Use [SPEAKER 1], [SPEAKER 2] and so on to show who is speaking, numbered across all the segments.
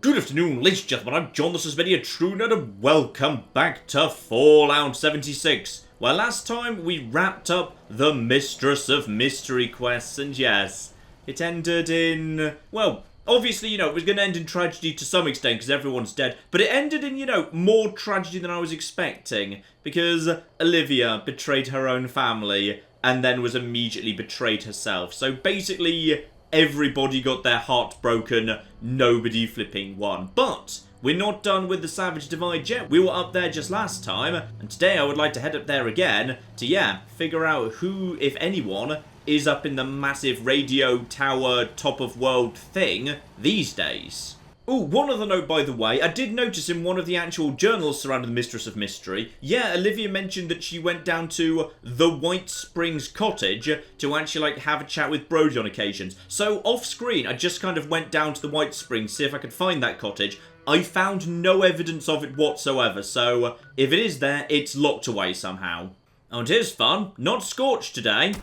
[SPEAKER 1] Good afternoon, ladies and gentlemen, I'm John, this is Helvetia True Nerd, and welcome back to Fallout 76. Well, last time we wrapped up the Mistress of Mystery quests, and yes, it ended in, well, obviously, it was going to end in tragedy to some extent because everyone's dead, but it ended in, more tragedy than I was expecting, because Olivia betrayed her own family and then was immediately betrayed herself. So basically, everybody got their heart broken, nobody flipping won. But we're not done with the Savage Divide yet. We were up there just last time, and today I would like to head up there again to, figure out who, if anyone, is up in the massive radio tower top of world thing these days. Ooh, one other note, by the way, I did notice in one of the actual journals surrounding the Mistress of Mystery, Olivia mentioned that she went down to the White Springs cottage to actually, have a chat with Brody on occasions. So, off screen, I just kind of went down to the White Springs, see if I could find that cottage. I found no evidence of it whatsoever, so if it is there, it's locked away somehow. Oh, and here's fun. Not Scorch today.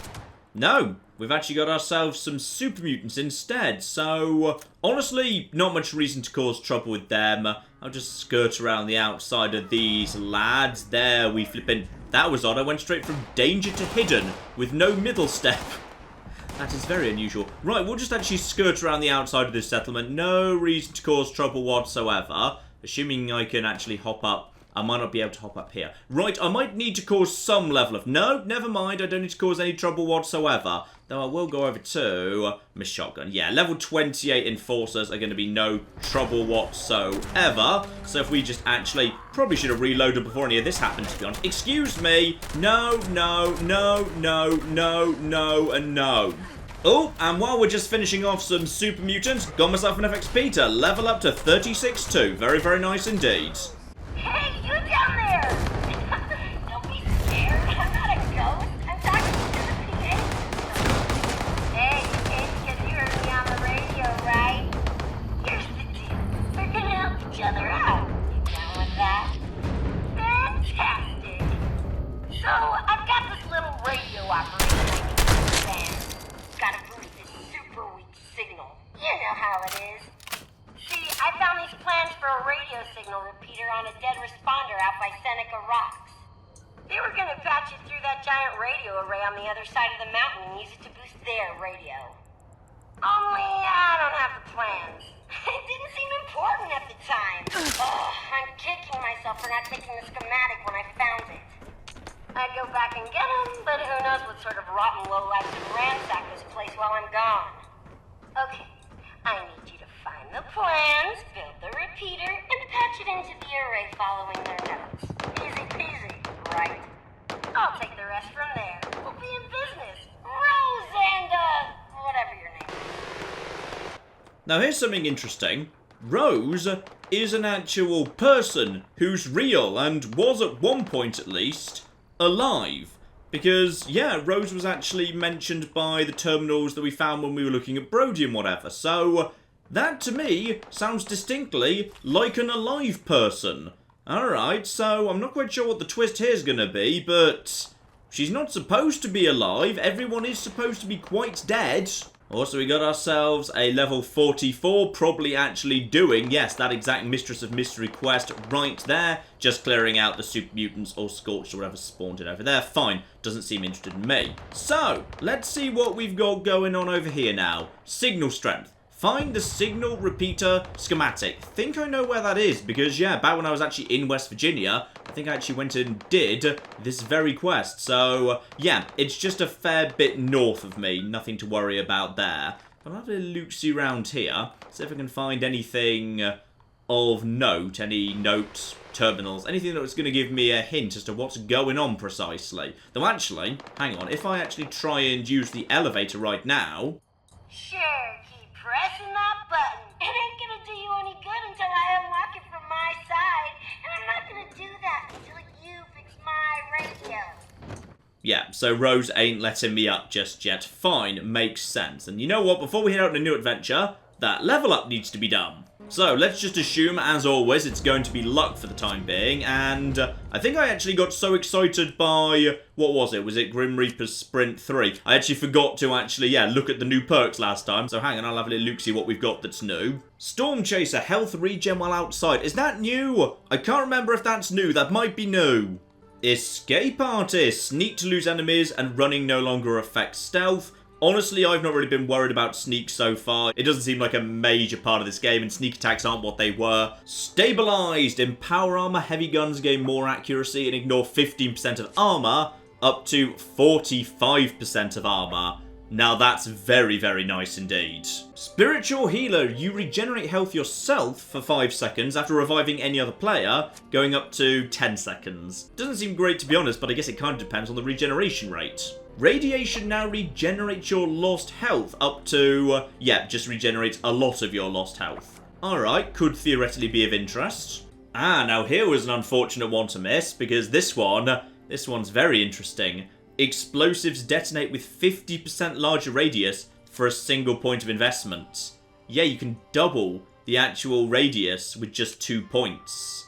[SPEAKER 1] No. We've actually got ourselves some super mutants instead, so honestly, not much reason to cause trouble with them. I'll just skirt around the outside of these lads. There we flippin'. That was odd, I went straight from danger to hidden with no middle step. That is very unusual. Right, we'll just actually skirt around the outside of this settlement. No reason to cause trouble whatsoever. Assuming I can actually hop up. I might not be able to hop up here. Right, I might need to cause some level of... No, never mind. I don't need to cause any trouble whatsoever. Though I will go over to my shotgun. Yeah, level 28 enforcers are going to be no trouble whatsoever. So if we just actually... Probably should have reloaded before any of this happened, to be honest. Excuse me. No, no, no, no, no, no, and no. Oh, and while we're just finishing off some super mutants, got myself enough XP to level up to 36-2. Very, very nice indeed.
[SPEAKER 2] Hey, you down there! Don't be scared. I'm not a ghost. I'm talking to the PA. Hey, you came because you heard me on the radio, right? Here's the deal. We're gonna help each other out. You down with that? Fantastic. So, I've got this little radio operation I can understand. Gotta boost this super weak signal. You know how it is. See, I found these plans for a radio signal repeater on a dead responder out by Seneca Rocks. They were gonna patch it through that giant radio array on the other side of the mountain and use it to boost their radio. Only I don't have the plans. It didn't seem important at the time. Ugh, I'm kicking myself for not taking the schematic when I found it. I'd go back and get them, but who knows what sort of rotten lowlife would ransack this place while I'm gone. Okay, I need you to find the plans, build the repeater, and patch it into the array following their notes. Easy peasy, right? I'll take the rest from there. We'll be in business. Rose and, whatever your name is.
[SPEAKER 1] Now here's something interesting. Rose is an actual person who's real and was at one point at least alive. Because, Rose was actually mentioned by the terminals that we found when we were looking at Brody and whatever. So, that to me sounds distinctly like an alive person. Alright, so I'm not quite sure what the twist here is going to be, but she's not supposed to be alive. Everyone is supposed to be quite dead. Also, we got ourselves a level 44, probably actually doing, yes, that exact Mistress of Mystery quest right there. Just clearing out the super mutants or Scorch or whatever spawned it over there. Fine, doesn't seem interested in me. So, let's see what we've got going on over here now. Signal strength. Find the signal repeater schematic. Think I know where that is because, back when I was actually in West Virginia, I think I actually went and did this very quest. So, it's just a fair bit north of me. Nothing to worry about there. I'll have a look-see around here. See if I can find anything of note. Any notes, terminals, anything that's going to give me a hint as to what's going on precisely. Though actually, hang on. If I actually try and use the elevator right now...
[SPEAKER 2] Sure. Pressing that button. It ain't gonna do you any good until I unlock it from my side. And I'm not gonna do that until you fix my radio.
[SPEAKER 1] Yeah, so Rose ain't letting me up just yet. Fine, makes sense. And you know what? Before we head out on a new adventure, that level up needs to be done. So, let's just assume, as always, it's going to be luck for the time being, and I think I actually got so excited by, what was it? Was it Grim Reaper's Sprint 3? I actually forgot to look at the new perks last time, so hang on, I'll have a little look, see what we've got that's new. Storm Chaser, health regen while outside. Is that new? I can't remember if that's new, that might be new. Escape Artist, sneak to lose enemies, and running no longer affects stealth. Honestly, I've not really been worried about sneak so far. It doesn't seem like a major part of this game, and sneak attacks aren't what they were. Stabilized. Empower armor, heavy guns gain more accuracy and ignore 15% of armor, up to 45% of armor. Now that's very, very nice indeed. Spiritual Healer. You regenerate health yourself for 5 seconds after reviving any other player, going up to 10 seconds. Doesn't seem great to be honest, but I guess it kind of depends on the regeneration rate. Radiation now regenerates your lost health up to, just regenerates a lot of your lost health. Alright, could theoretically be of interest. Now here was an unfortunate one to miss, because this one's very interesting. Explosives detonate with 50% larger radius for a single point of investment. Yeah, you can double the actual radius with just 2 points.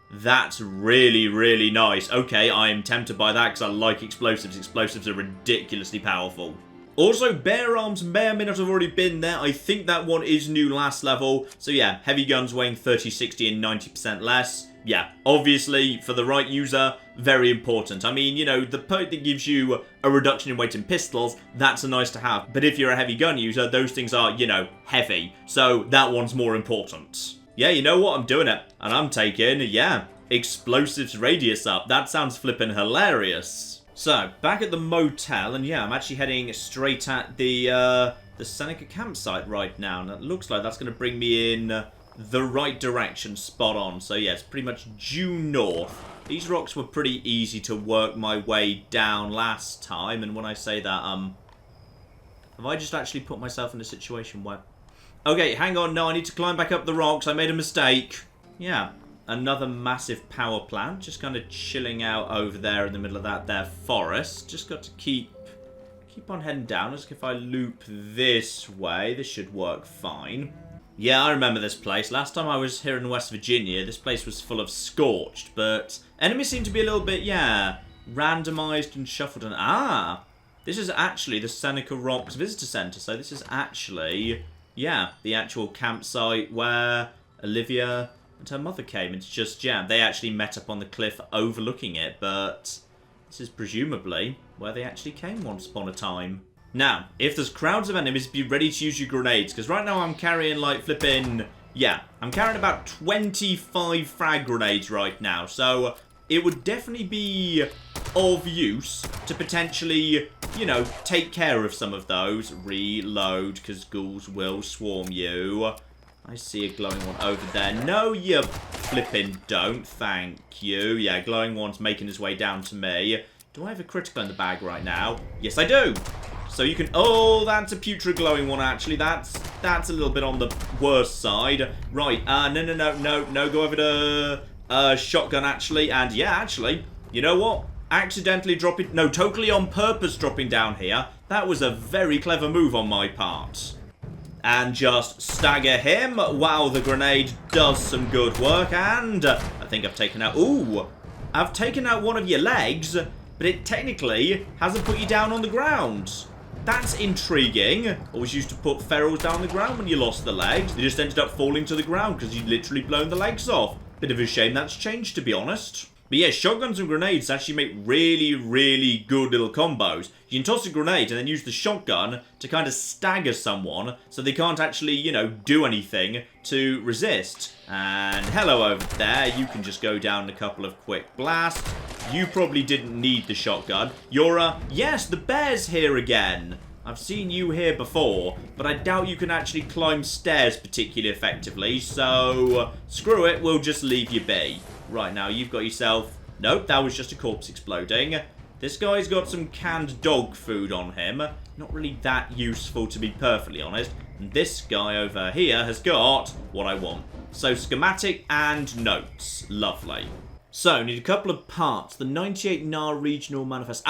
[SPEAKER 1] That's really, really nice. Okay, I am tempted by that because I like explosives. Explosives are ridiculously powerful. Also, Bear Arms may or may not have already been there. I think that one is new last level. So yeah, heavy guns weighing 30, 60 and 90% less. Yeah, obviously, for the right user, very important. I mean, you know, the perk that gives you a reduction in weight in pistols, that's a nice to have. But if you're a heavy gun user, those things are, you know, heavy. So that one's more important. Yeah, you know what? I'm doing it. And I'm taking, explosives radius up. That sounds flippin' hilarious. So, back at the motel, and I'm actually heading straight at the Seneca campsite right now. And it looks like that's going to bring me in the right direction, spot on. So yeah, it's pretty much due north. These rocks were pretty easy to work my way down last time. And when I say that, have I just actually put myself in a situation where... Okay, hang on, no, I need to climb back up the rocks. I made a mistake. Yeah, another massive power plant. Just kind of chilling out over there in the middle of that there forest. Just got to keep on heading down. As if I loop this way, this should work fine. Yeah, I remember this place. Last time I was here in West Virginia, this place was full of Scorched. But enemies seem to be a little bit, randomized and shuffled. And this is actually the Seneca Rocks Visitor Center. So this is actually... the actual campsite where Olivia and her mother came. It's just, they actually met up on the cliff overlooking it, but this is presumably where they actually came once upon a time. Now, if there's crowds of enemies, be ready to use your grenades, because right now I'm carrying, I'm carrying about 25 frag grenades right now, so it would definitely be of use to potentially... take care of some of those. Reload, because ghouls will swarm you. I see a glowing one over there. No, you flipping don't. Thank you. Yeah, glowing one's making his way down to me. Do I have a critical in the bag right now? Yes, I do. So you can... Oh, that's a putrid glowing one, actually. That's a little bit on the worst side. Right, no. Go over to shotgun, actually. And actually, you know what? Accidentally dropping... No, totally on purpose dropping down here. That was a very clever move on my part. And just stagger him while the grenade does some good work. And I think I've taken out... Ooh! I've taken out one of your legs, but it technically hasn't put you down on the ground. That's intriguing. Always used to put ferals down the ground when you lost the legs. They just ended up falling to the ground because you'd literally blown the legs off. Bit of a shame that's changed, to be honest. But yeah, shotguns and grenades actually make really, really good little combos. You can toss a grenade and then use the shotgun to kind of stagger someone so they can't actually, do anything to resist. And hello over there, you can just go down a couple of quick blasts. You probably didn't need the shotgun. You're, yes, the bear's here again. I've seen you here before, but I doubt you can actually climb stairs particularly effectively, so screw it, we'll just leave you be. Right, now you've got yourself... Nope, that was just a corpse exploding. This guy's got some canned dog food on him. Not really that useful, to be perfectly honest. And this guy over here has got what I want. So, schematic and notes. Lovely. So, need a couple of parts. The 98 NAR Regional Manifest...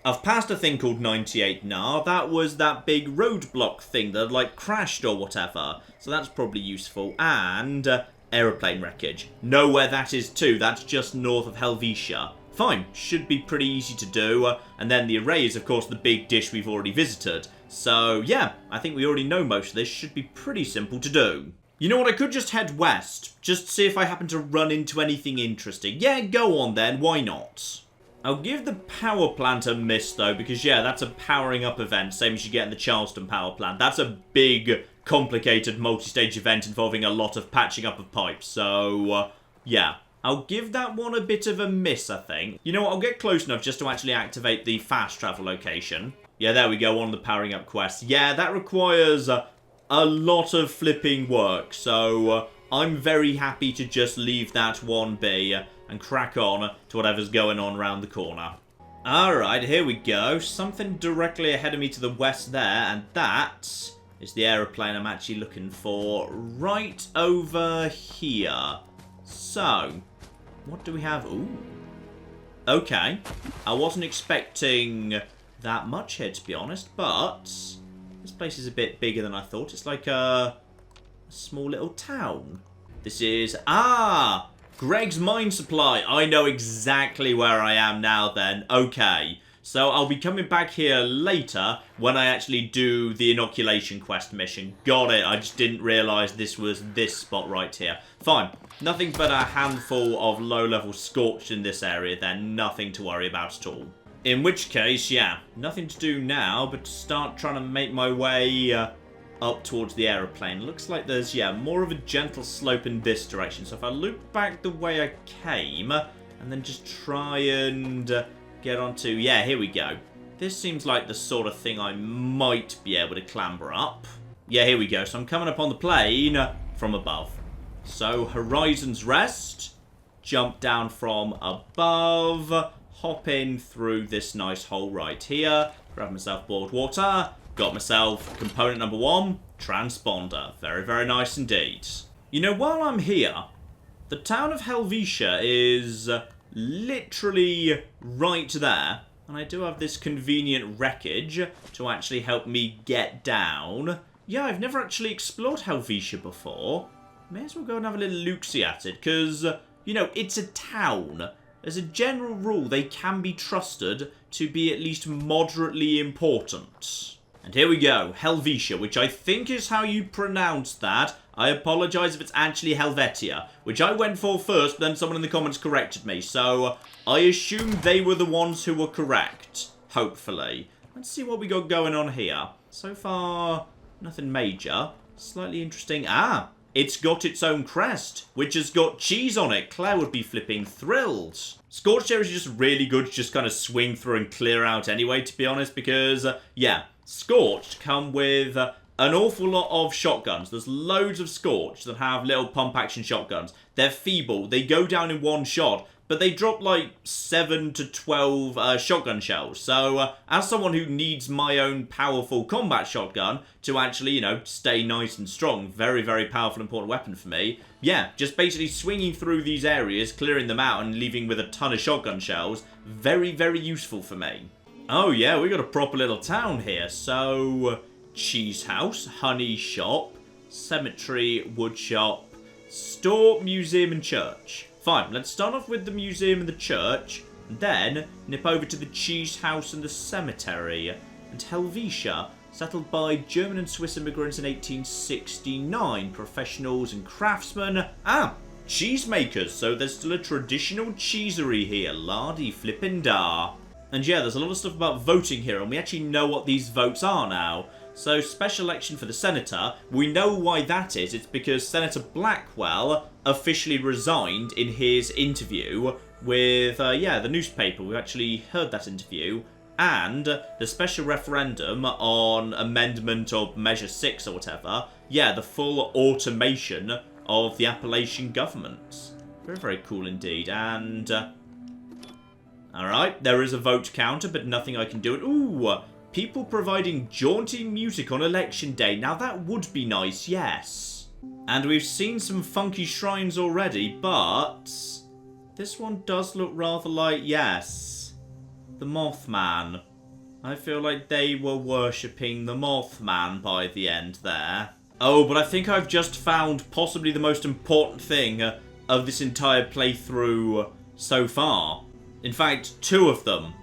[SPEAKER 1] I've passed a thing called 98 Nar. That was that big roadblock thing that like crashed or whatever. So that's probably useful. And aeroplane wreckage. Know where that is too. That's just north of Helvetia. Fine. Should be pretty easy to do. And then the array is, of course, the big dish we've already visited. So, yeah, I think we already know most of this. Should be pretty simple to do. You know what? I could just head west. Just see if I happen to run into anything interesting. Yeah, go on then. Why not? I'll give the power plant a miss, though, because, yeah, that's a powering up event, same as you get in the Charleston power plant. That's a big, complicated multi-stage event involving a lot of patching up of pipes. So, yeah. I'll give that one a bit of a miss, I think. You know what? I'll get close enough just to actually activate the fast travel location. Yeah, there we go, on the powering up quest. Yeah, that requires a lot of flipping work, so I'm very happy to just leave that one be and crack on to whatever's going on around the corner. Alright, here we go. Something directly ahead of me to the west there, and that is the aeroplane I'm actually looking for right over here. So, what do we have? Ooh. Okay. I wasn't expecting that much here, to be honest, but this place is a bit bigger than I thought. It's like a small little town. This is... Greg's mine supply. I know exactly where I am now then. Okay. So I'll be coming back here later when I actually do the inoculation quest mission. Got it. I just didn't realise this was this spot right here. Fine. Nothing but a handful of low-level Scorch in this area then. Nothing to worry about at all. In which case, yeah, nothing to do now but to start trying to make my way up towards the aeroplane. Looks like there's, yeah, more of a gentle slope in this direction. So if I loop back the way I came and then just try and get onto... Yeah, here we go. This seems like the sort of thing I might be able to clamber up. Yeah, here we go. So I'm coming up on the plane from above. So Horizon's Rest. Jump down from above. Hop in through this nice hole right here. Grab myself boiled water. Got myself component number 1, transponder. Very, very nice indeed. You know, while I'm here, the town of Helvetia is literally right there. And I do have this convenient wreckage to actually help me get down. Yeah, I've never actually explored Helvetia before. May as well go and have a little look-see at it, because, you know, it's a town. As a general rule, they can be trusted to be at least moderately important. And here we go, Helvetia, which I think is how you pronounce that. I apologise if it's actually Helvetia, which I went for first, but then someone in the comments corrected me. So I assume they were the ones who were correct, hopefully. Let's see what we got going on here. So far, nothing major. Slightly interesting. It's got its own crest, which has got cheese on it. Claire would be flipping thrilled. Scorch areas are just really good to just kind of swing through and clear out anyway, to be honest, because, yeah, Scorched come with an awful lot of shotguns. There's loads of Scorch that have little pump-action shotguns. They're feeble. They go down in one shot, but they drop like 7 to 12 shotgun shells. So, as someone who needs my own powerful combat shotgun to actually, you know, stay nice and strong, very, very powerful, important weapon for me. Yeah, just basically swinging through these areas, clearing them out, and leaving with a ton of shotgun shells. Very, very useful for me. Oh yeah, we got a proper little town here. So, cheese house, honey shop, cemetery, wood shop, store, museum, and church. Fine, let's start off with the museum and the church, and then nip over to the cheese house and the cemetery. And Helvetia, settled by German and Swiss immigrants in 1869, professionals and craftsmen. Cheesemakers, so there's still a traditional cheesery here, lardy flippin' da. And yeah, there's a lot of stuff about voting here, and we actually know what these votes are now. So, special election for the senator, we know why that is. It's because Senator Blackwell officially resigned in his interview with, the newspaper. We've actually heard that interview. And the special referendum on amendment of Measure 6 or whatever. Yeah, the full automation of the Appalachian government. Very, very cool indeed. And, alright, there is a vote counter, but nothing I can do. Ooh, people providing jaunty music on election day. Now that would be nice, yes. And we've seen some funky shrines already, but this one does look rather like, yes, the Mothman. I feel like they were worshipping the Mothman by the end there. Oh, but I think I've just found possibly the most important thing of this entire playthrough so far. In fact, two of them.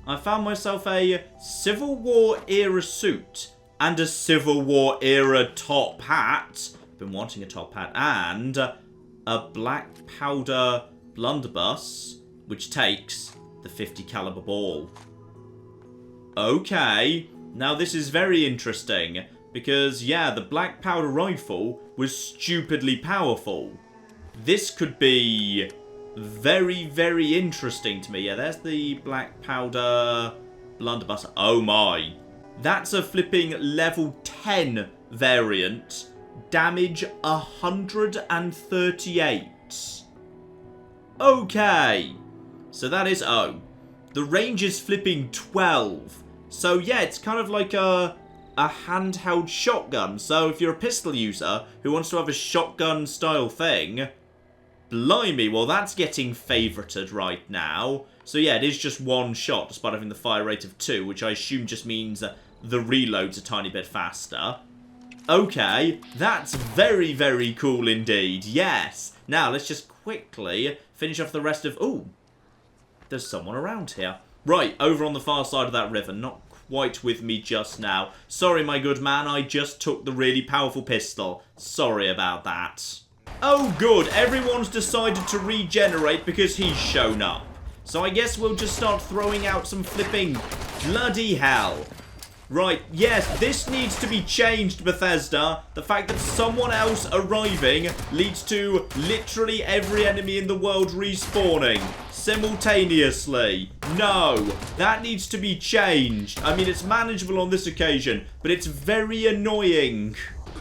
[SPEAKER 1] I found myself a Civil War era suit and a Civil War era top hat. Been wanting a top hat. And a black powder blunderbuss, which takes the 50 caliber ball. Okay, now this is very interesting. Because, yeah, the black powder rifle was stupidly powerful. This could be very, very interesting to me. Yeah, there's the black powder blunderbuss. Oh my. That's a flipping level 10 variant. Damage 138. Okay. So that is O. The range is flipping 12. So yeah, it's kind of like a handheld shotgun. So if you're a pistol user who wants to have a shotgun style thing, blimey, well that's getting favorited right now. So yeah, it is just one shot despite having the fire rate of 2, which I assume just means that the reload's a tiny bit faster. Okay, that's very, very cool indeed. Yes. Now let's just quickly finish off the rest of... Ooh, there's someone around here. Right, over on the far side of that river. Not quite with me just now. Sorry, my good man, I just took the really powerful pistol. Sorry about that. Oh, good. Everyone's decided to regenerate because he's shown up. So I guess we'll just start throwing out some flipping bloody hell. Right, yes, this needs to be changed, Bethesda. The fact that someone else arriving leads to literally every enemy in the world respawning simultaneously. No, that needs to be changed. I mean, it's manageable on this occasion, but it's very annoying.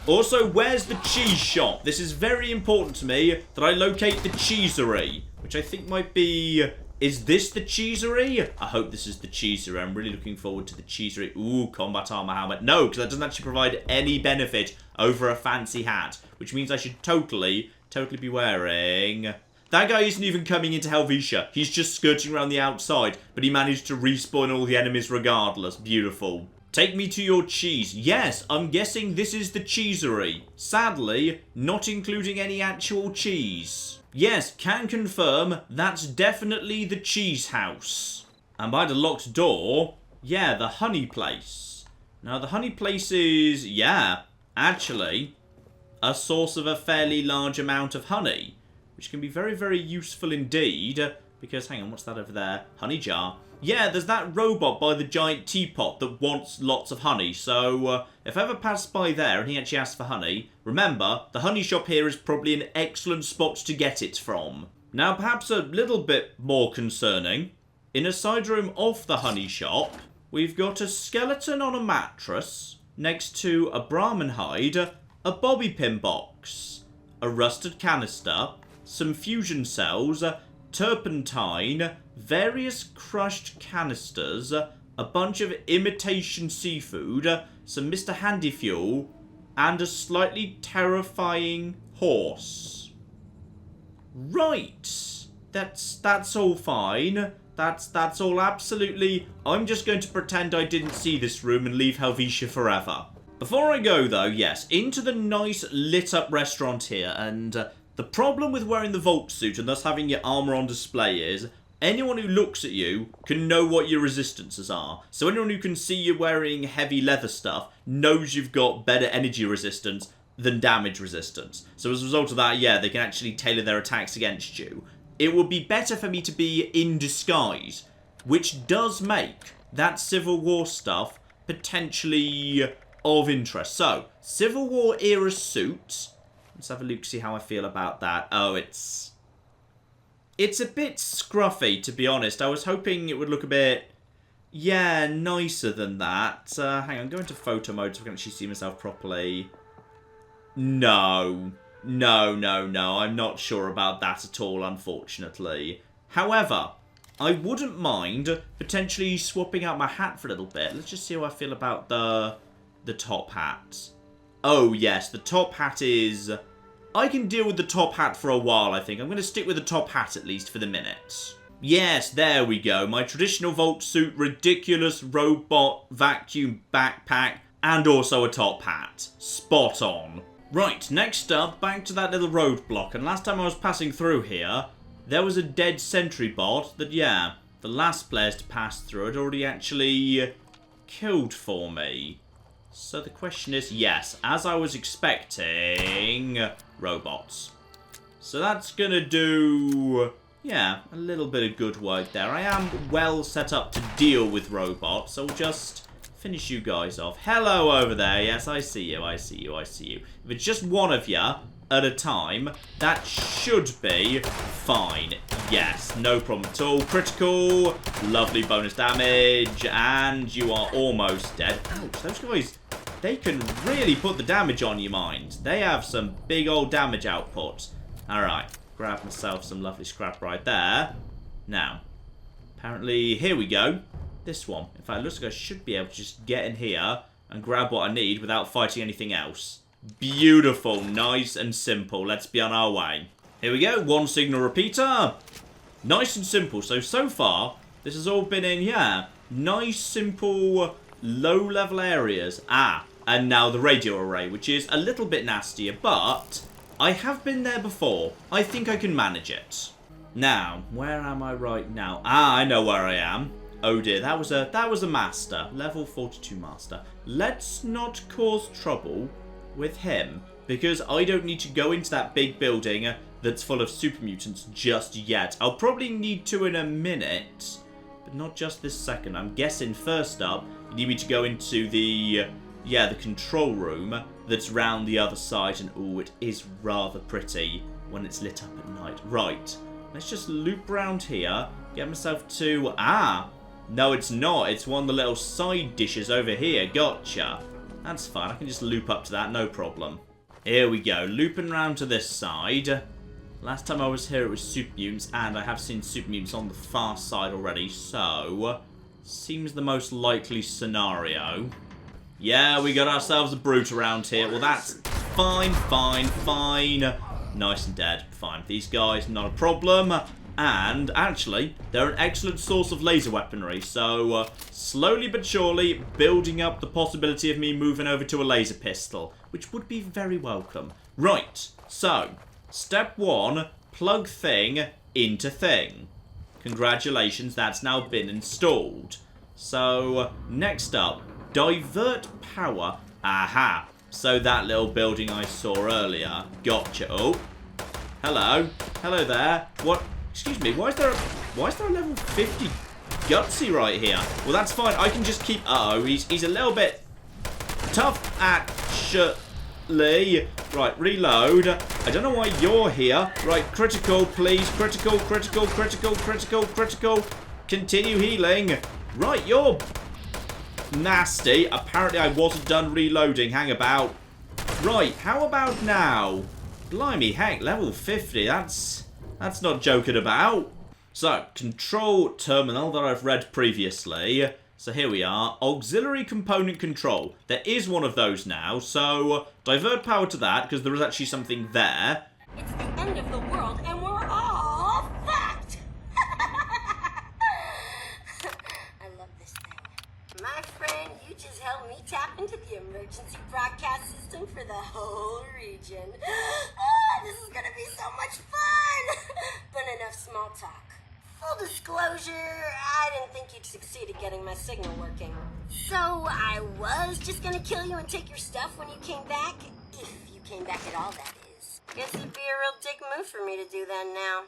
[SPEAKER 1] Also, where's the cheese shop? This is very important to me that I locate the cheesery, which I think might be... Is this the cheesery? I hope this is the cheesery. I'm really looking forward to the cheesery. Ooh, combat armor helmet. No, because that doesn't actually provide any benefit over a fancy hat, which means I should totally be wearing... That guy isn't even coming into Helvetia. He's just skirting around the outside, but he managed to respawn all the enemies regardless. Beautiful. Take me to your cheese. Yes, I'm guessing this is the cheesery. Sadly, not including any actual cheese. Yes, can confirm that's definitely the cheese house. And by the locked door, yeah, the honey place. Now, the honey place is, yeah, actually, a source of a fairly large amount of honey, which can be very, very useful indeed. Because, hang on, what's that over there? Honey jar. Yeah, there's that robot by the giant teapot that wants lots of honey. So, if I ever pass by there and he actually asks for honey, remember, the honey shop here is probably an excellent spot to get it from. Now, perhaps a little bit more concerning, in a side room off the honey shop, we've got a skeleton on a mattress next to a Brahmin hide, a bobby pin box, a rusted canister, some fusion cells, turpentine, various crushed canisters, a bunch of imitation seafood, some Mr. Handy fuel, and a slightly terrifying horse. Right. That's all fine. That's all absolutely... I'm just going to pretend I didn't see this room and leave Helvetia forever. Before I go, though, yes, into the nice lit-up restaurant here, and the problem with wearing the Vault suit and thus having your armor on display is anyone who looks at you can know what your resistances are. So anyone who can see you wearing heavy leather stuff knows you've got better energy resistance than damage resistance. So as a result of that, yeah, they can actually tailor their attacks against you. It would be better for me to be in disguise, which does make that Civil War stuff potentially of interest. So, Civil War era suit. Let's have a look, see how I feel about that. Oh, it's a bit scruffy, to be honest. I was hoping it would look a bit, yeah, nicer than that. Hang on, go into photo mode so I can actually see myself properly. No. I'm not sure about that at all, unfortunately. However, I wouldn't mind potentially swapping out my hat for a little bit. Let's just see how I feel about the top hat. Oh, yes, the top hat is... I can deal with the top hat for a while, I think. I'm going to stick with the top hat, at least, for the minute. Yes, there we go. My traditional Vault suit, ridiculous robot vacuum backpack, and also a top hat. Spot on. Right, next up, back to that little roadblock. And last time I was passing through here, there was a dead sentry bot that, yeah, the last players to pass through had already actually killed for me. So the question is, yes, as I was expecting, robots. So that's gonna do, yeah, a little bit of good work there. I am well set up to deal with robots, so we'll just finish you guys off. Hello over there. Yes, I see you, I see you, I see you. If it's just one of you at a time, that should be fine. Yes, no problem at all. Critical, lovely bonus damage, and you are almost dead. Ouch, those guys, they can really put the damage on, you mind. They have some big old damage output. Alright, grab myself some lovely scrap right there. Now, apparently, here we go. This one. In fact, it looks like I should be able to just get in here and grab what I need without fighting anything else. Beautiful, nice and simple. Let's be on our way. Here we go, one signal repeater. Nice and simple. So far, this has all been in, yeah, nice, simple, low-level areas. Ah, and now the radio array, which is a little bit nastier, but I have been there before. I think I can manage it. Now, where am I right now? Ah, I know where I am. Oh dear, that was a master. Level 42 master. Let's not cause trouble with him, because I don't need to go into that big building that's full of super mutants just yet. I'll probably need to in a minute, but not just this second. I'm guessing first up, you need me to go into the control room that's round the other side, and ooh, it is rather pretty when it's lit up at night. Right, let's just loop around here, get myself to, no it's not, it's one of the little side dishes over here, gotcha. That's fine, I can just loop up to that, no problem. Here we go, looping around to this side. Last time I was here it was super mutants, and I have seen super mutants on the far side already, so seems the most likely scenario. Yeah, we got ourselves a brute around here. Well, that's fine. Nice and dead, fine. These guys, not a problem. And actually, they're an excellent source of laser weaponry, so slowly but surely building up the possibility of me moving over to a laser pistol, which would be very welcome. Right, so step one, plug thing into thing. Congratulations, that's now been installed. So next up, divert power. Aha, so that little building I saw earlier. Gotcha. Oh, hello there. What? Excuse me, why is there a level 50 gutsy right here? Well, that's fine. I can just keep... Uh-oh, he's a little bit tough, actually. Right, reload. I don't know why you're here. Right, critical, please. Critical. Continue healing. Right, you're nasty. Apparently, I wasn't done reloading. Hang about. Right, how about now? Blimey, heck, level 50. That's not joking about. So, control terminal that I've read previously. So here we are. Auxiliary component control. There is one of those now. So, divert power to that, because there is actually something there.
[SPEAKER 2] It's the end of the world, and we're all fucked! I love this thing. My friend, you just helped me tap into the emergency broadcast system for the whole region. This is gonna be so much fun! But enough small talk. Full disclosure, I didn't think you'd succeed at getting my signal working. So I was just gonna kill you and take your stuff when you came back. If you came back at all, that is. Guess it'd be a real dick move for me to do that now.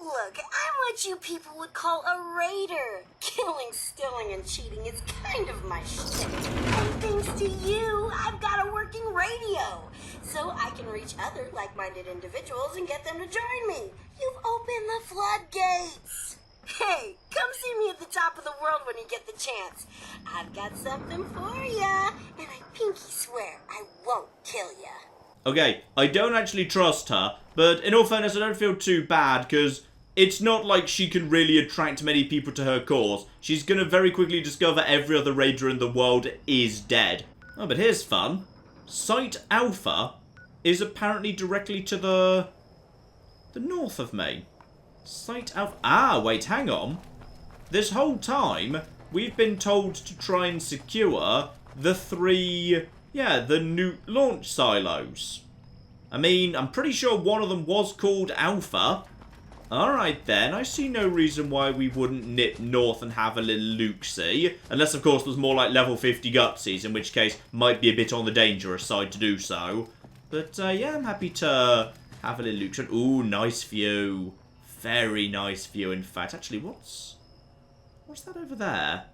[SPEAKER 2] Look, I'm what you people would call a raider. Killing, stealing, and cheating is kind of my shit. And thanks to you, I've got a working radio. So I can reach other like-minded individuals and get them to join me. You've opened the floodgates. Hey, come see me at the top of the world when you get the chance. I've got something for ya, and I pinky swear I won't kill ya.
[SPEAKER 1] Okay, I don't actually trust her, but in all fairness, I don't feel too bad, because it's not like she can really attract many people to her cause. She's gonna very quickly discover every other raider in the world is dead. Oh, but here's fun. Site Alpha is apparently directly to the north of me. Site Alpha. Ah, wait, hang on. This whole time, we've been told to try and secure the 3, the nuke launch silos. I mean, I'm pretty sure one of them was called Alpha. Alright then, I see no reason why we wouldn't nip north and have a little look-see. Unless, of course, there's more like level 50 gutsies, in which case, might be a bit on the dangerous side to do so. But, yeah, I'm happy to have a little look-see. Ooh, nice view. Very nice view, in fact. Actually, what's that over there?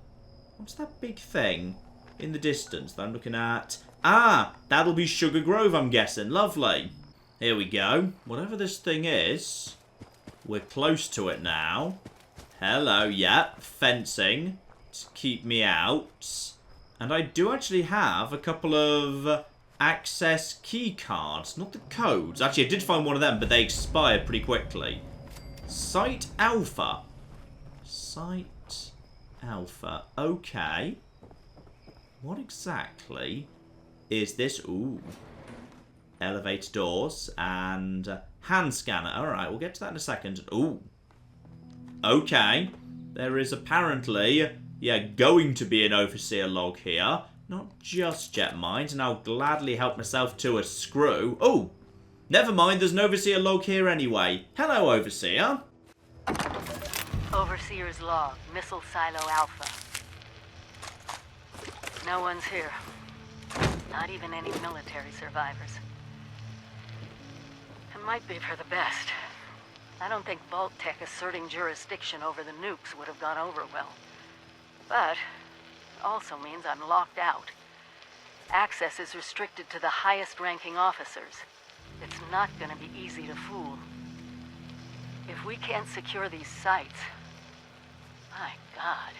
[SPEAKER 1] What's that big thing in the distance that I'm looking at? Ah, that'll be Sugar Grove, I'm guessing. Lovely. Here we go. Whatever this thing is, we're close to it now. Hello, yeah, fencing to keep me out. And I do actually have a couple of access key cards, not the codes. Actually, I did find one of them, but they expired pretty quickly. Site Alpha. Site Alpha. Okay. What exactly is this? Ooh. Elevator doors and hand scanner. Alright, we'll get to that in a second. Ooh. Okay. There is apparently, going to be an overseer log here. Not just yet, mind. And I'll gladly help myself to a screw. Oh! Never mind, there's an overseer log here anyway. Hello, overseer.
[SPEAKER 3] Overseer's log, Missile Silo Alpha. No one's here. Not even any military survivors. It might be for the best. I don't think Vault-Tec asserting jurisdiction over the nukes would have gone over well. But it also means I'm locked out. Access is restricted to the highest-ranking officers. It's not going to be easy to fool. If we can't secure these sites... My God.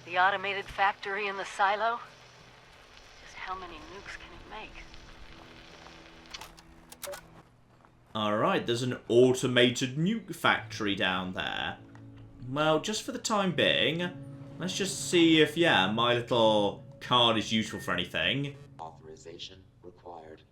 [SPEAKER 3] The automated factory in the silo? Just how many nukes can it make?
[SPEAKER 1] Alright, there's an automated nuke factory down there. Well, just for the time being, let's just see if, my little card is useful for anything.
[SPEAKER 4] Authorization required.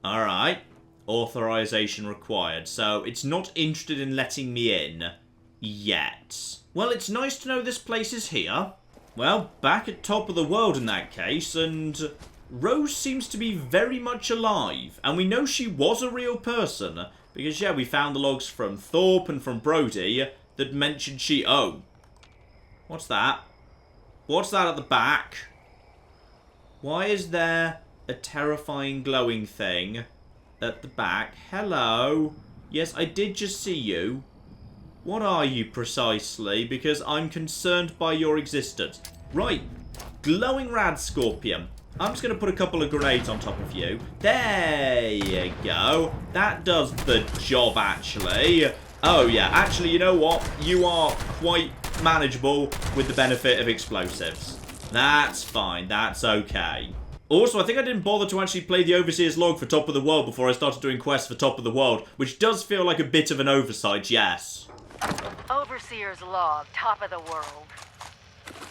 [SPEAKER 1] Alright. Authorization required. So, it's not interested in letting me in yet. Well, it's nice to know this place is here. Well, back at top of the world in that case, and Rose seems to be very much alive. And we know she was a real person, because, we found the logs from Thorpe and from Brody that mentioned she... Oh. What's that? What's that at the back? Why is there a terrifying glowing thing at the back? Hello? Yes, I did just see you. What are you precisely? Because I'm concerned by your existence. Right. Glowing rad scorpion. I'm just going to put a couple of grenades on top of you. There you go. That does the job, actually. Oh, yeah. Actually, you know what? You are quite manageable with the benefit of explosives. That's fine. That's okay. Also, I think I didn't bother to actually play the Overseer's log for Top of the World before I started doing quests for Top of the World, which does feel like a bit of an oversight, yes.
[SPEAKER 3] Overseer's log, Top of the World.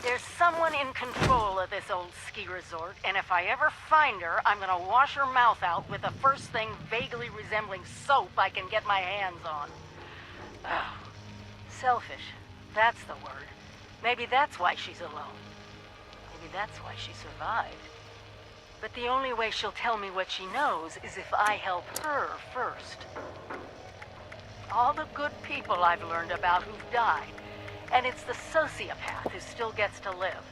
[SPEAKER 3] There's someone in control of this old ski resort, and if I ever find her, I'm gonna wash her mouth out with the first thing vaguely resembling soap I can get my hands on. Oh, selfish. That's the word. Maybe that's why she's alone. Maybe that's why she survived. But the only way she'll tell me what she knows is if I help her first. All the good people I've learned about who've died, and it's the sociopath who still gets to live.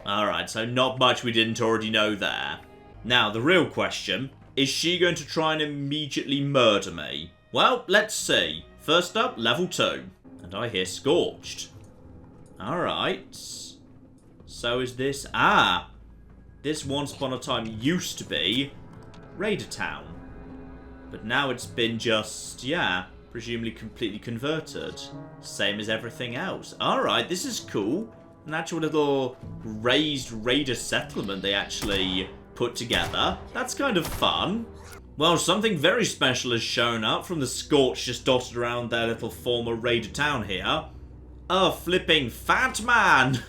[SPEAKER 1] Alright, so not much we didn't already know there. Now, the real question, is she going to try and immediately murder me? Well, let's see. First up, level 2. And I hear Scorched. Alright. So is this... Ah! This once upon a time used to be Raider Town. But now it's been just, presumably completely converted. Same as everything else. Alright, this is cool. An actual little raised raider settlement they actually put together. That's kind of fun. Well, something very special has shown up from the Scorch just dotted around their little former raider town here. A flipping fat man!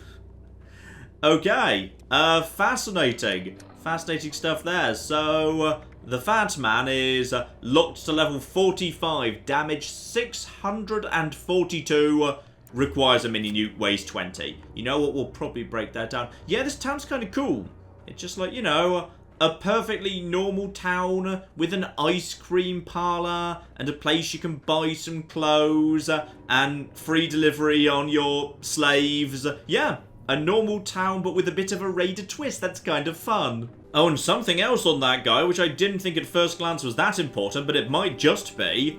[SPEAKER 1] Okay, fascinating. Fascinating stuff there. So, The Fat Man is locked to level 45, damage 642, requires a mini nuke, weighs 20. You know what, we'll probably break that down. Yeah, this town's kind of cool. It's just like, you know, a perfectly normal town with an ice cream parlor and a place you can buy some clothes and free delivery on your slaves. Yeah, a normal town but with a bit of a raider twist. That's kind of fun. Oh, and something else on that guy, which I didn't think at first glance was that important, but it might just be.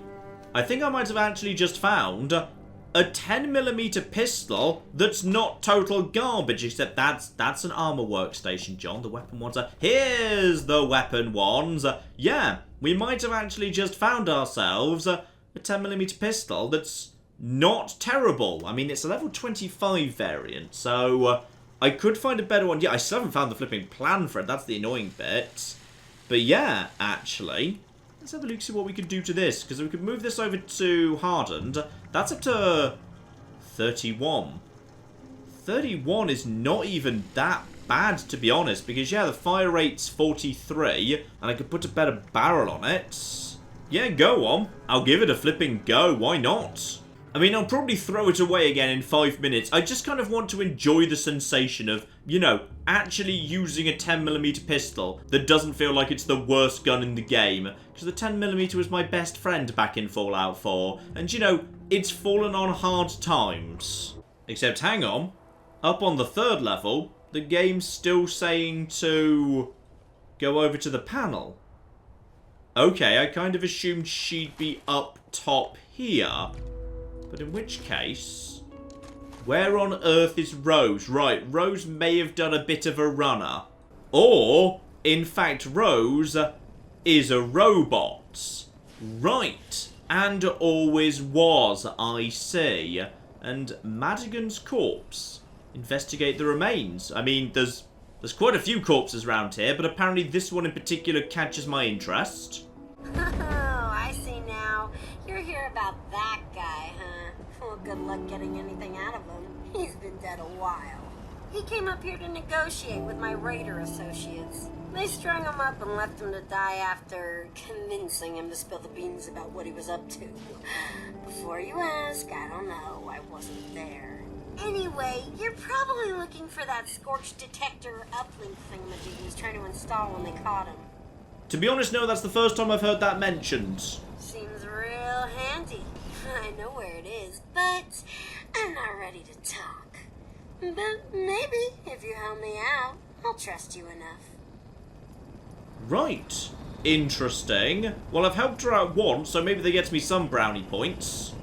[SPEAKER 1] I think I might have actually just found a 10mm pistol that's not total garbage, except that's an armor workstation, John. The weapon ones are... Here's the weapon ones. Yeah, we might have actually just found ourselves a 10mm pistol that's not terrible. I mean, it's a level 25 variant, so I could find a better one. Yeah, I still haven't found the flipping plan for it. That's the annoying bit. But yeah, actually... Let's have a look, see what we can do to this, because we could move this over to hardened. That's up to 31. 31 is not even that bad, to be honest, because, yeah, the fire rate's 43, and I could put a better barrel on it. Yeah, go on. I'll give it a flipping go. Why not? I mean, I'll probably throw it away again in 5 minutes. I just kind of want to enjoy the sensation of, you know, actually using a 10mm pistol that doesn't feel like it's the worst gun in the game. Because the 10mm was my best friend back in Fallout 4. And, you know, it's fallen on hard times. Except, hang on. Up on the 3rd level, the game's still saying to go over to the panel. Okay, I kind of assumed she'd be up top here. But in which case, where on earth is Rose? Right, Rose may have done a bit of a runner. Or, in fact, Rose is a robot. Right, and always was, I see. And Madigan's corpse. Investigate the remains. I mean, there's quite a few corpses around here, but apparently this one in particular catches my interest.
[SPEAKER 2] Oh, I see now. You're here about that guy, huh? Well, good luck getting anything out of him. He's been dead a while. He came up here to negotiate with my raider associates. They strung him up and left him to die after convincing him to spill the beans about what he was up to. Before you ask, I don't know. I wasn't there. Anyway, you're probably looking for that Scorch detector uplink thingamajig he was trying to install when they caught him.
[SPEAKER 1] To be honest, no, that's the first time I've heard that mentioned.
[SPEAKER 2] Seems real handy. I know where it is, but I'm not ready to talk. But maybe, if you help me out, I'll trust you enough.
[SPEAKER 1] Right. Interesting. Well, I've helped her out once, so maybe that gets me some brownie points.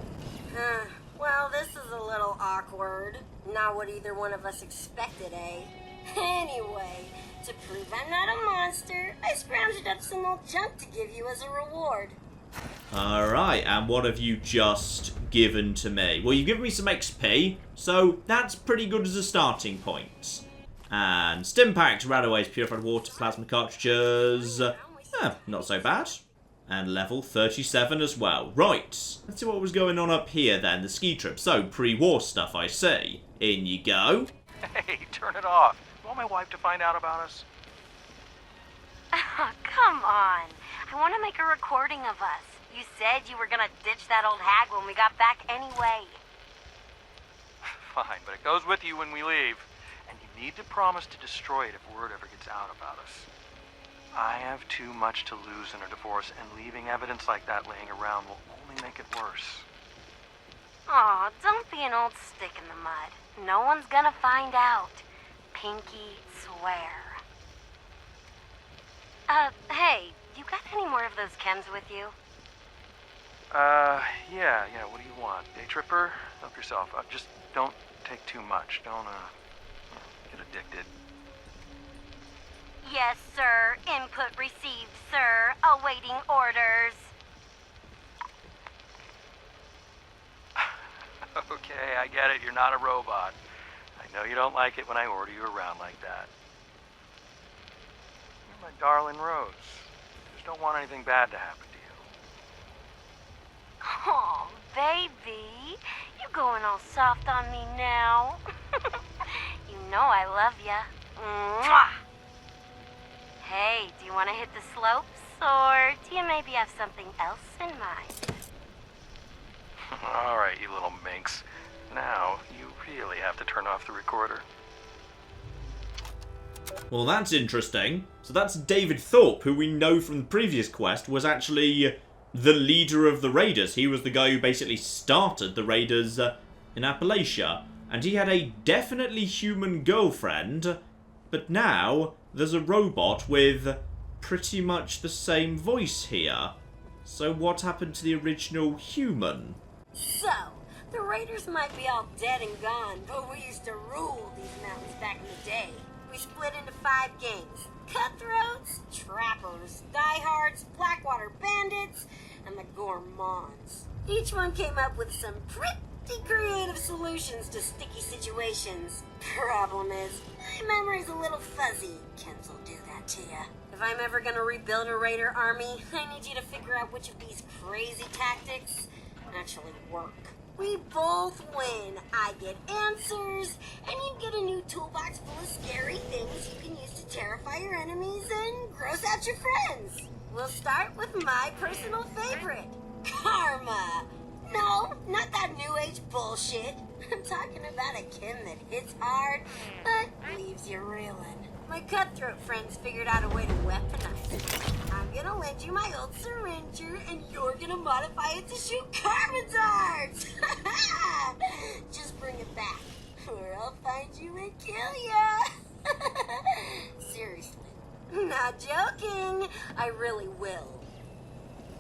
[SPEAKER 2] Well, this is a little awkward. Not what either one of us expected, eh? Anyway, to prove I'm not a monster, I scrounged up some old junk to give you as a reward.
[SPEAKER 1] Alright, and what have you just given to me? Well, you've given me some XP, so that's pretty good as a starting point. And Stimpact, Radaways, Purified Water, Plasma Cartridges. Not so bad. And level 37 as well. Right, let's see what was going on up here then, the ski trip. So, pre-war stuff, I see. In you go.
[SPEAKER 5] Hey, turn it off. You want my wife to find out about us?
[SPEAKER 6] Come on. I want to make a recording of us. You said you were going to ditch that old hag when we got back anyway.
[SPEAKER 5] Fine, but it goes with you when we leave. And you need to promise to destroy it if word ever gets out about us. I have too much to lose in a divorce, and leaving evidence like that laying around will only make it worse.
[SPEAKER 6] Aw, don't be an old stick in the mud. No one's gonna find out. Pinky swear. Hey, you got any more of those chems with you?
[SPEAKER 5] Yeah, what do you want? Day tripper? Help yourself. Just don't take too much. Don't, get addicted.
[SPEAKER 6] Yes, sir. Input received, sir. Awaiting orders.
[SPEAKER 5] Okay, I get it. You're not a robot. I know you don't like it when I order you around like that. You're my darling Rose. Just don't want anything bad to happen to you.
[SPEAKER 6] Oh, baby. You going all soft on me now. You know I love ya. Mwah! Hey, do you want to hit the slopes? Or do you maybe have something else in mind?
[SPEAKER 5] Alright, you little minx. Now, you really have to turn off the recorder.
[SPEAKER 1] Well, that's interesting. So that's David Thorpe, who we know from the previous quest was actually the leader of the Raiders. He was the guy who basically started the Raiders in Appalachia. And he had a definitely human girlfriend, but now there's a robot with pretty much the same voice here. So what happened to the original human?
[SPEAKER 2] So, the Raiders might be all dead and gone, but we used to rule these mountains back in the day. We split into 5 gangs. Cutthroats, Trappers, Diehards, Blackwater Bandits, and the Gourmands. Each one came up with some pretty creative solutions to sticky situations. Problem is, my memory's a little fuzzy. Chems will do that to ya. If I'm ever gonna rebuild a Raider army, I need you to figure out which of these crazy tactics actually work. We both win. I get answers, and you get a new toolbox full of scary things you can use to terrify your enemies and gross out your friends. We'll start with my personal favorite, karma. No, not that new age bullshit. I'm talking about a chem that hits hard, but leaves you reeling. My cutthroat friends figured out a way to weaponize it. I'm gonna lend you my old syringer, and you're gonna modify it to shoot karma darts! Just bring it back, or I'll find you and kill ya! Seriously. Not joking. I really will.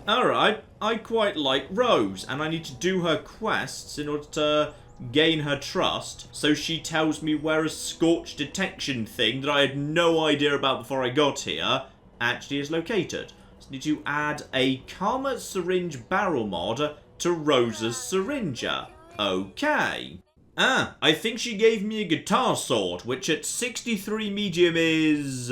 [SPEAKER 1] Alright, I quite like Rose, and I need to do her quests in order to gain her trust, so she tells me where a Scorch detection thing that I had no idea about before I got here actually is located. So I need to add a Karma Syringe Barrel mod to Rose's Syringer. Okay. I think she gave me a guitar sword, which at 63 medium is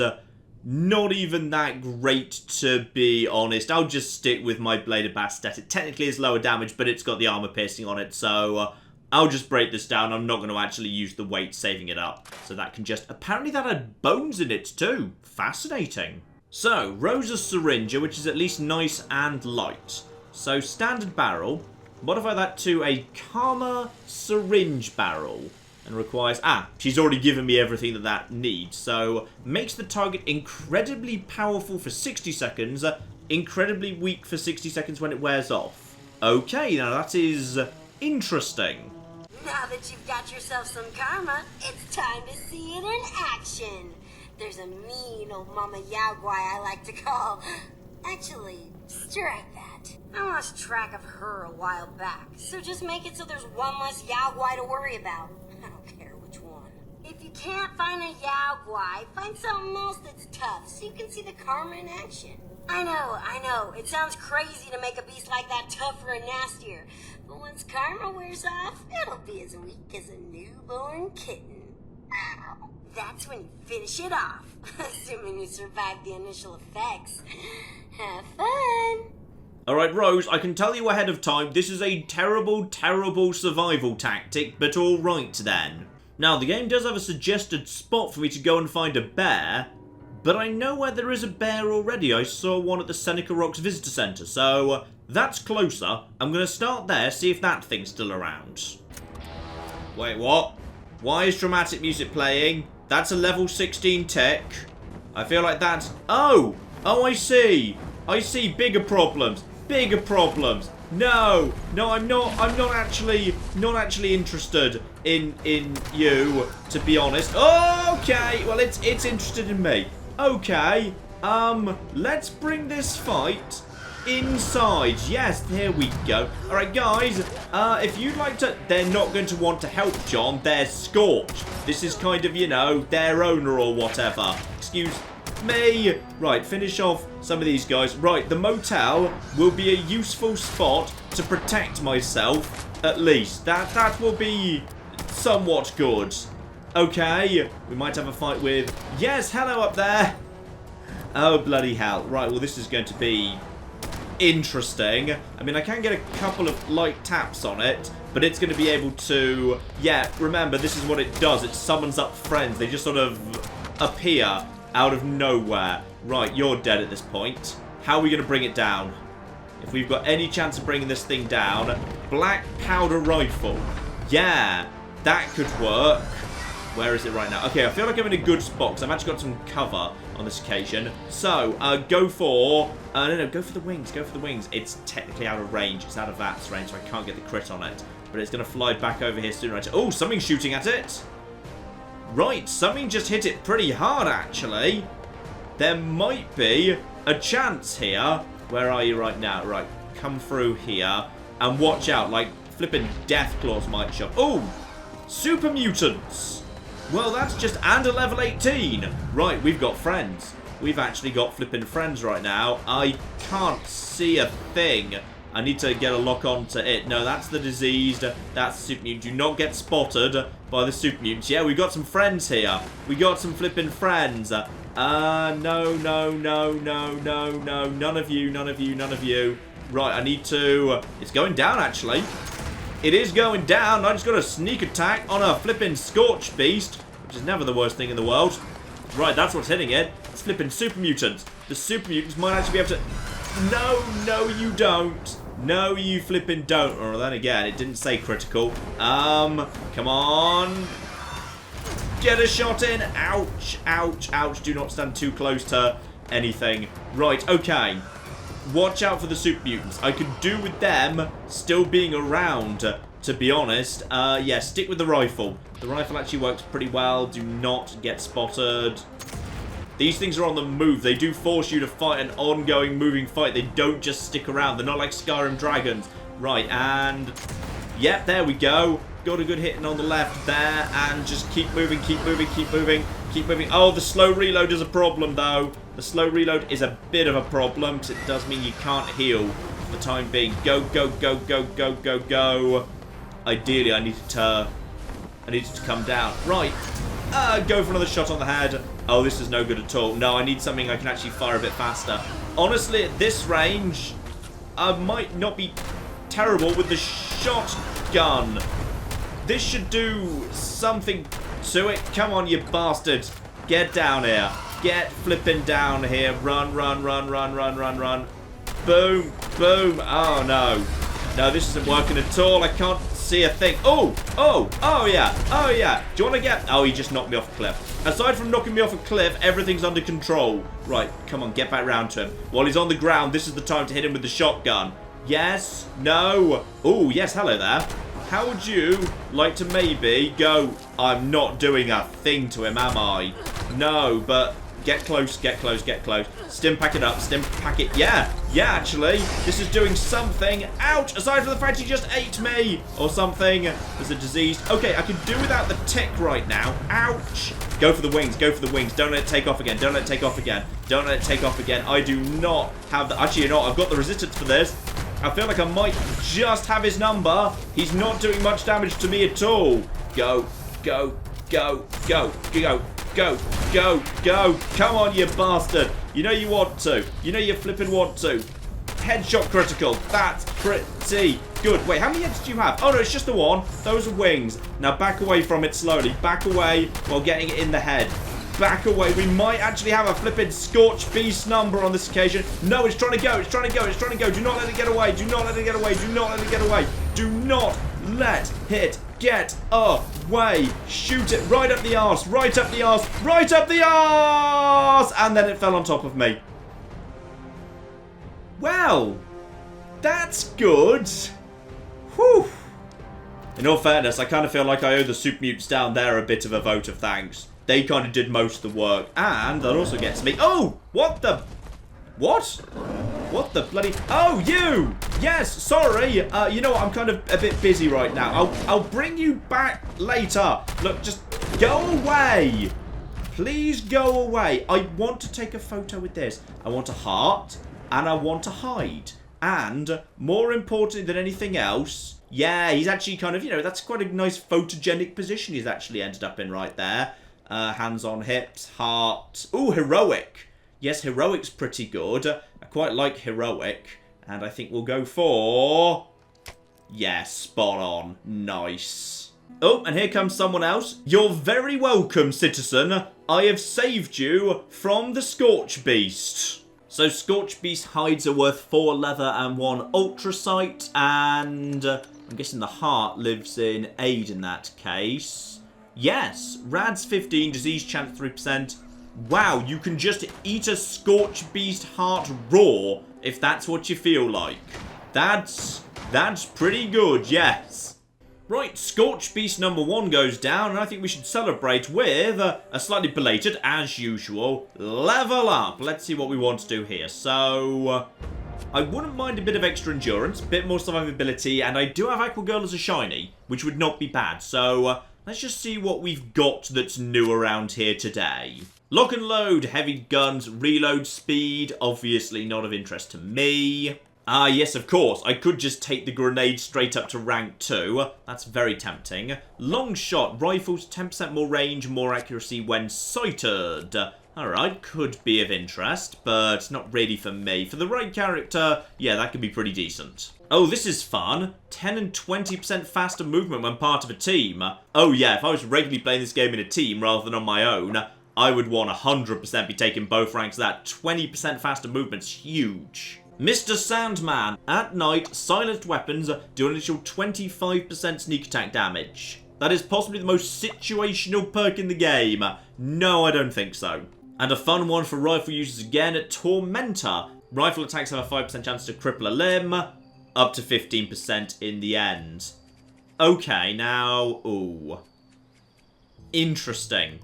[SPEAKER 1] not even that great, to be honest. I'll just stick with my Blade of Bastet. It technically is lower damage, but it's got the armor piercing on it, so I'll just break this down. I'm not going to actually use the weight saving it up. So that can just... Apparently that had bones in it too. Fascinating. So, Rose's Syringer, which is at least nice and light. So, standard barrel. Modify that to a Karma Syringe Barrel. And requires... she's already given me everything that needs. So, makes the target incredibly powerful for 60 seconds. Incredibly weak for 60 seconds when it wears off. Okay, now that is interesting.
[SPEAKER 2] Now that you've got yourself some karma, it's time to see it in action. There's a mean old Mama Yaogwai I like to call... Actually, strike that. I lost track of her a while back, so just make it so there's one less Yaogwai to worry about. I don't care which one. If you can't find a Yaogwai, find something else that's tough so you can see the karma in action. I know, it sounds crazy to make a beast like that tougher and nastier, but once karma wears off, it'll be as weak as a newborn kitten. Ow. That's when you finish it off, assuming you survive the initial effects. Have fun!
[SPEAKER 1] Alright, Rose, I can tell you ahead of time, this is a terrible, terrible survival tactic, but alright then. Now, the game does have a suggested spot for me to go and find a bear, but I know where there is a bear already. I saw one at the Seneca Rocks Visitor Centre, so that's closer. I'm going to start there, see if that thing's still around. Wait, what? Why is dramatic music playing? That's a level 16 tech. I feel like that's... Oh, I see. I see bigger problems. Bigger problems. No, I'm not actually interested in you, to be honest. Okay, well, it's interested in me. Okay, let's bring this fight inside. Yes, here we go. Alright, guys, if you'd like to... They're not going to want to help John. They're Scorch. This is kind of, you know, their owner or whatever. Excuse me. Right, finish off some of these guys. Right, the motel will be a useful spot to protect myself, at least. That will be somewhat good. Okay, we might have a fight with... Yes, hello up there. Oh, bloody hell. Right, well, this is going to be interesting. I mean, I can get a couple of light taps on it, but it's going to be able to... Yeah, remember, this is what it does. It summons up friends. They just sort of appear out of nowhere. Right, you're dead at this point. How are we going to bring it down? If we've got any chance of bringing this thing down. Black powder rifle. Yeah, that could work. Where is it right now? Okay, I feel like I'm in a good spot because I've actually got some cover on this occasion. So, go for... no, go for the wings. Go for the wings. It's technically out of range. It's out of VATS range, so I can't get the crit on it. But it's going to fly back over here sooner or later. Oh, something's shooting at it. Right, something just hit it pretty hard, actually. There might be a chance here. Where are you right now? Right, come through here. And watch out, like, flipping death claws might show. Oh, super mutants. Well, that's just... and a level 18. Right, we've got friends. We've actually got flipping friends right now. I can't see a thing. I need to get a lock onto it. No, that's the diseased. That's the super mutant. Do not get spotted by the super mutants. Yeah, we've got some friends here. We got some flipping friends. No. None of you. Right, I need to... it's going down, actually. It is going down. I just got a sneak attack on a flipping Scorch beast, which is never the worst thing in the world. Right, that's what's hitting it. It's flipping super mutants. The super mutants might actually be able to... no, you don't. No, you flipping don't. Or then again, it didn't say critical. Come on. Get a shot in. Ouch, ouch, ouch. Do not stand too close to anything. Right, okay. Watch out for the super mutants. I could do with them still being around, to be honest. Yeah, stick with the rifle. The rifle actually works pretty well. Do not get spotted. These things are on the move. They do force you to fight an ongoing moving fight. They don't just stick around. They're not like Skyrim dragons. Right, and... yep, there we go. Got a good hitting on the left there. And just keep moving, keep moving, keep moving, keep moving. Oh, the slow reload is a problem, though. The slow reload is a bit of a problem because it does mean you can't heal for the time being. Go, go, go, go, go, go, go. Ideally, I needed to come down. Right. Go for another shot on the head. Oh, this is no good at all. No, I need something I can actually fire a bit faster. Honestly, at this range, I might not be terrible with the shotgun. This should do something to it. Come on, you bastards. Get down here. Get flipping down here. Run, run, run, run, run, run, run. Boom, boom. Oh, no. No, this isn't working at all. I can't see a thing. Oh, oh, oh, yeah. Oh, yeah. Do you want to get... oh, he just knocked me off a cliff. Aside from knocking me off a cliff, everything's under control. Right, come on, get back round to him. While he's on the ground, this is the time to hit him with the shotgun. Yes? No? Oh, yes, hello there. How would you like to maybe go... I'm not doing a thing to him, am I? No, but... get close, get close, get close. Stim pack it up, stim pack it. Yeah, yeah, actually. This is doing something. Ouch! Aside from the fact he just ate me. Or something. There's a disease. Okay, I can do without the tick right now. Ouch! Go for the wings, go for the wings. Don't let it take off again, don't let it take off again. Don't let it take off again. I do not have the... actually, you know what? I've got the resistance for this. I feel like I might just have his number. He's not doing much damage to me at all. Go, go, go, go, go. Go, go, go. Come on, you bastard. You know you want to. You know you flipping want to. Headshot critical. That's pretty good. Wait, how many heads do you have? Oh, no, it's just the one. Those are wings. Now back away from it slowly. Back away while getting it in the head. Back away. We might actually have a flipping Scorch beast number on this occasion. No, it's trying to go. It's trying to go. It's trying to go. Do not let it get away. Do not let it get away. Do not let it get away. Do not let it get away. Shoot it right up the arse. Right up the arse. Right up the arse. And then it fell on top of me. Well, that's good. Whew. In all fairness, I kind of feel like I owe the super mutants down there a bit of a vote of thanks. They kind of did most of the work. And that also gets me... oh! What the... what? What the bloody... oh, you! Yes, sorry. You know what? I'm kind of a bit busy right now. I'll bring you back later. Look, just go away. Please go away. I want to take a photo with this. I want a heart. And I want to hide. And, more importantly than anything else... yeah, he's actually kind of, you know, that's quite a nice photogenic position he's actually ended up in right there. Hands on hips, heart. Ooh, heroic. Yes, heroic's pretty good. I quite like heroic. And I think we'll go for... yes, spot on. Nice. Oh, and here comes someone else. You're very welcome, citizen. I have saved you from the Scorch beast. So Scorch Beast hides are worth 4 leather and 1 ultrasite, and I'm guessing the heart lives in Aid in that case. Yes, Rad's 15, disease chance 3%. Wow, you can just eat a Scorch Beast heart raw if that's what you feel like. That's pretty good, yes. Right, Scorch Beast number 1 goes down, and I think we should celebrate with a slightly belated, as usual, level up. Let's see what we want to do here. So, I wouldn't mind a bit of extra endurance, a bit more survivability, and I do have Aqua Girl as a shiny, which would not be bad. So, let's just see what we've got that's new around here today. Lock and load, heavy guns, reload speed, obviously not of interest to me. Ah, yes, of course. I could just take the grenade straight up to rank 2. That's very tempting. Long shot. Rifles, 10% more range, more accuracy when sighted. Alright, could be of interest, but not really for me. For the right character, yeah, that could be pretty decent. Oh, this is fun. 10 and 20% faster movement when part of a team. Oh, yeah, if I was regularly playing this game in a team rather than on my own, I would 100% be taking both ranks. That 20% faster movement's huge. Mr. Sandman. At night, silenced weapons do an initial 25% sneak attack damage. That is possibly the most situational perk in the game. No, I don't think so. And a fun one for rifle users again, Tormentor. Rifle attacks have a 5% chance to cripple a limb, up to 15% in the end. Okay, now, ooh. Interesting.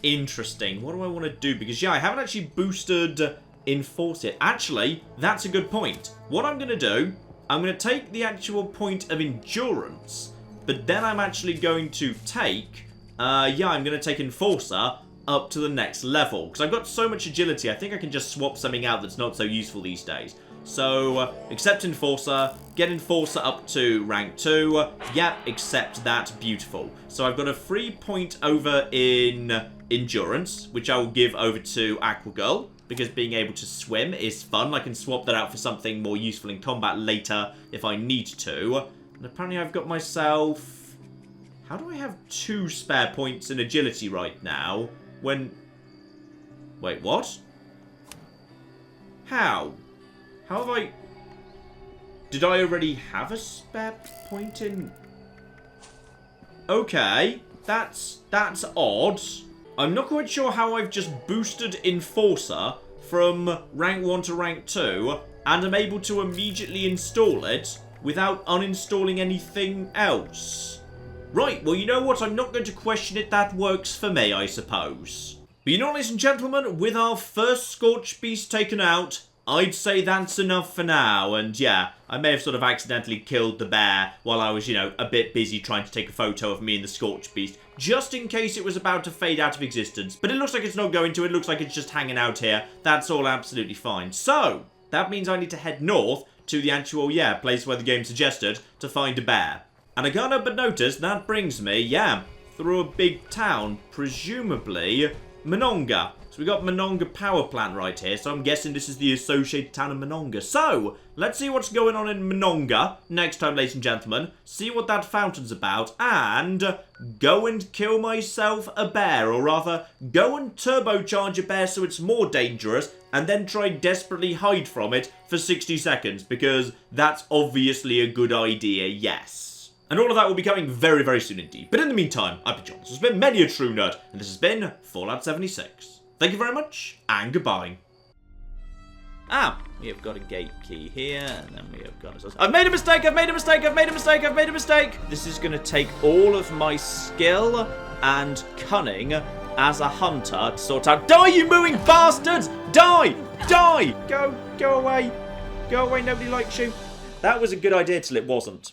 [SPEAKER 1] Interesting. What do I want to do? Because, yeah, I haven't actually boosted Enforce it. Actually, that's a good point. What I'm going to do, I'm going to take the actual point of endurance, but then I'm actually going to take, I'm going to take Enforcer up to the next level, because I've got so much agility, I think I can just swap something out that's not so useful these days. So, accept Enforcer, get Enforcer up to rank 2, yep, accept that, beautiful. So I've got a free point over in Endurance, which I will give over to Aqua Girl, because being able to swim is fun. I can swap that out for something more useful in combat later if I need to. And apparently I've got myself... How do I have 2 spare points in agility right now when... Wait, what? How? How have I... Did I already have a spare point in... Okay, that's odd. I'm not quite sure how I've just boosted Enforcer from rank 1 to rank 2, and I'm able to immediately install it without uninstalling anything else. Right, well, you know what? I'm not going to question it. That works for me, I suppose. But you know, ladies and gentlemen, with our first Scorch Beast taken out, I'd say that's enough for now, and yeah, I may have sort of accidentally killed the bear while I was, you know, a bit busy trying to take a photo of me and the Scorch Beast, just in case it was about to fade out of existence. But it looks like it's not going to, it looks like it's just hanging out here. That's all absolutely fine. So, that means I need to head north to the actual, place where the game suggested to find a bear. And I can't help but notice that brings me, through a big town, presumably Monongah. So we got Monongah Power Plant right here, so I'm guessing this is the associated town of Monongah. So, let's see what's going on in Monongah next time, ladies and gentlemen. See what that fountain's about, and go and kill myself a bear, or rather, go and turbocharge a bear so it's more dangerous, and then try desperately hide from it for 60 seconds, because that's obviously a good idea, yes. And all of that will be coming very, very soon indeed. But in the meantime, I've been John. This has been many a true nerd, and this has been Fallout 76. Thank you very much, and goodbye. We have got a gate key here, and then we have got a... I've made a mistake, I've made a mistake, I've made a mistake, I've made a mistake! This is going to take all of my skill and cunning as a hunter to sort out... Die, you mooing bastards! Die! Die! Go away. Go away, nobody likes you. That was a good idea till it wasn't.